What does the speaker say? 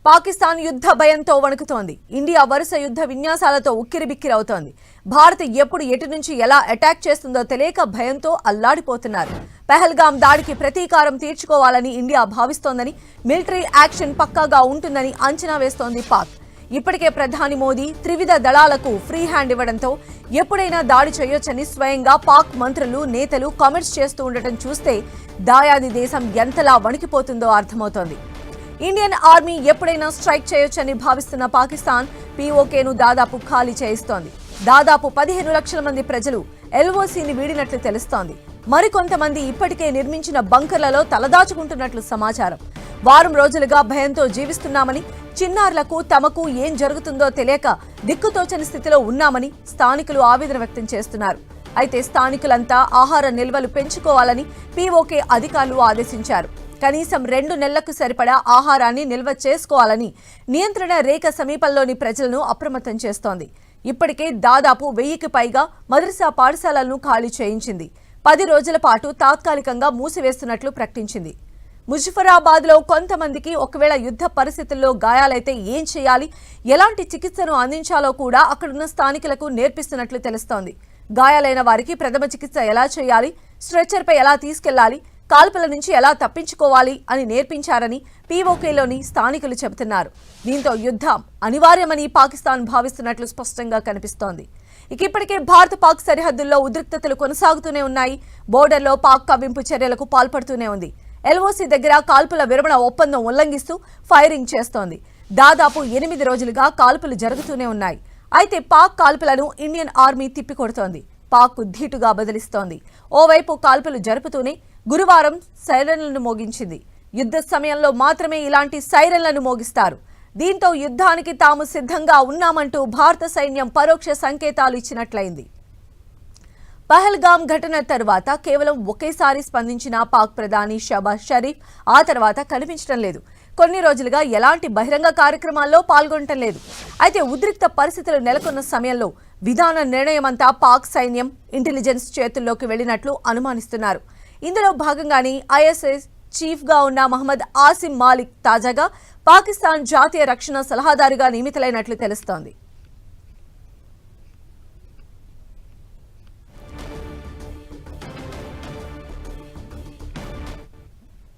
పాకిస్తాన్ యుద్ధ భయంతో వణుకుతోంది. ఇండియా వరుస యుద్ధ విన్యాసాలతో ఉక్కిరిబిక్కిరవుతోంది. భారత్ ఎప్పుడు ఎటు నుంచి ఎలా అటాక్ చేస్తుందో తెలియక భయంతో అల్లాడిపోతున్నారు. పహల్గామ్ దాడికి ప్రతీకారం తీర్చుకోవాలని ఇండియా భావిస్తోందని, మిలిటరీ యాక్షన్ పక్కాగా ఉంటుందని అంచనా వేస్తోంది పాక్. ఇప్పటికే ప్రధాని మోదీ త్రివిధ దళాలకు ఫ్రీ హ్యాండ్ ఇవ్వడంతో ఎప్పుడైనా దాడి చేయొచ్చని స్వయంగా పాక్ మంత్రులు, నేతలు కామెంట్స్ చేస్తూ ఉండటం చూస్తే దాయాది దేశం ఎంతలా వణికిపోతుందో అర్థమవుతోంది. ఇండియన్ ఆర్మీ ఎప్పుడైనా స్ట్రైక్ చేయొచ్చని భావిస్తున్న పాకిస్తాన్ పీఓకేను దాదాపు ఖాళీ చేయిస్తోంది. దాదాపు 15 లక్షల మంది ప్రజలు ఎల్ఓసీని వీడినట్లు తెలుస్తోంది. మరికొంతమంది ఇప్పటికే నిర్మించిన బంకర్లలో తలదాచుకుంటున్నట్లు సమాచారం. వారం రోజులుగా భయంతో జీవిస్తున్నామని, చిన్నారులకు తమకు ఏం జరుగుతుందో తెలియక దిక్కుతోచని స్థితిలో ఉన్నామని స్థానికులు ఆవేదన వ్యక్తం చేస్తున్నారు. అయితే స్థానికులంతా ఆహార నిల్వలు పెంచుకోవాలని పీఓకే అధికారులు ఆదేశించారు. కనీసం 2 నెలలకు సరిపడా ఆహారాన్ని నిల్వ చేసుకోవాలని నియంత్రణ రేఖ సమీపంలోని ప్రజలను అప్రమత్తం చేస్తోంది. ఇప్పటికే దాదాపు 1000కి పైగా మదర్సా పాఠశాలలను ఖాళీ చేయించింది. 10 రోజుల పాటు తాత్కాలికంగా మూసివేస్తున్నట్లు ప్రకటించింది. ముజఫరాబాద్లో కొంతమందికి ఒకవేళ యుద్ధ పరిస్థితుల్లో గాయాలైతే ఏం చేయాలి, ఎలాంటి చికిత్సను అందించాలో కూడా అక్కడున్న స్థానికులకు నేర్పిస్తున్నట్లు తెలుస్తోంది. గాయాలైన వారికి ప్రథమ చికిత్స ఎలా చేయాలి, స్ట్రెచ్చర్పై ఎలా తీసుకెళ్లాలి, కాల్పుల నుంచి ఎలా తప్పించుకోవాలి అని నేర్పించారని పీఓకేలోని స్థానికులు చెబుతున్నారు. దీంతో యుద్ధం అనివార్యమని పాకిస్తాన్ భావిస్తున్నట్లు స్పష్టంగా కనిపిస్తోంది. ఇప్పటికే భారత పాక్ సరిహద్దుల్లో ఉద్రిక్తతలు కొనసాగుతూనే ఉన్నాయి. బోర్డర్లో పాక్ కవ్వింపు చర్యలకు పాల్పడుతూనే ఉంది. ఎల్ఓసీ దగ్గర కాల్పుల విరమణ ఒప్పందం ఉల్లంఘిస్తూ ఫైరింగ్ చేస్తోంది. దాదాపు 8 రోజులుగా కాల్పులు జరుగుతూనే ఉన్నాయి. అయితే పాక్ కాల్పులను ఇండియన్ ఆర్మీ తిప్పికొడుతోంది. పాక్ ధీటుగా బదిలిస్తోంది. ఓవైపు కాల్పులు జరుపుతూనే గురువారం సైరన్లను మోగించింది. యుద్ధ సమయంలో మాత్రమే ఇలాంటి సైరన్లను మోగిస్తారు. దీంతో యుద్ధానికి తాము సిద్ధంగా ఉన్నామంటూ భారత సైన్యం పరోక్ష సంకేతాలు ఇచ్చినట్లయింది. పహల్గామ్ ఘటన తర్వాత కేవలం ఒకేసారి స్పందించిన పాక్ ప్రధాని షహబాజ్ షరీఫ్ ఆ తర్వాత కనిపించడం లేదు. కొన్ని రోజులుగా ఎలాంటి బహిరంగ కార్యక్రమాల్లో పాల్గొనటం లేదు. అయితే ఉద్రిక్త పరిస్థితులు నెలకొన్న సమయంలో విధాన నిర్ణయమంతా పాక్ సైన్యం, ఇంటెలిజెన్స్ చేతుల్లోకి వెళ్లినట్లు అనుమానిస్తున్నారు. ఇందులో భాగంగానే ఐఎస్ఐ చీఫ్గా ఉన్న మహమ్మద్ ఆసిమ్ మాలిక్ తాజాగా పాకిస్తాన్ జాతీయ రక్షణ సలహాదారుగా నియమితులైనట్లు తెలుస్తోంది.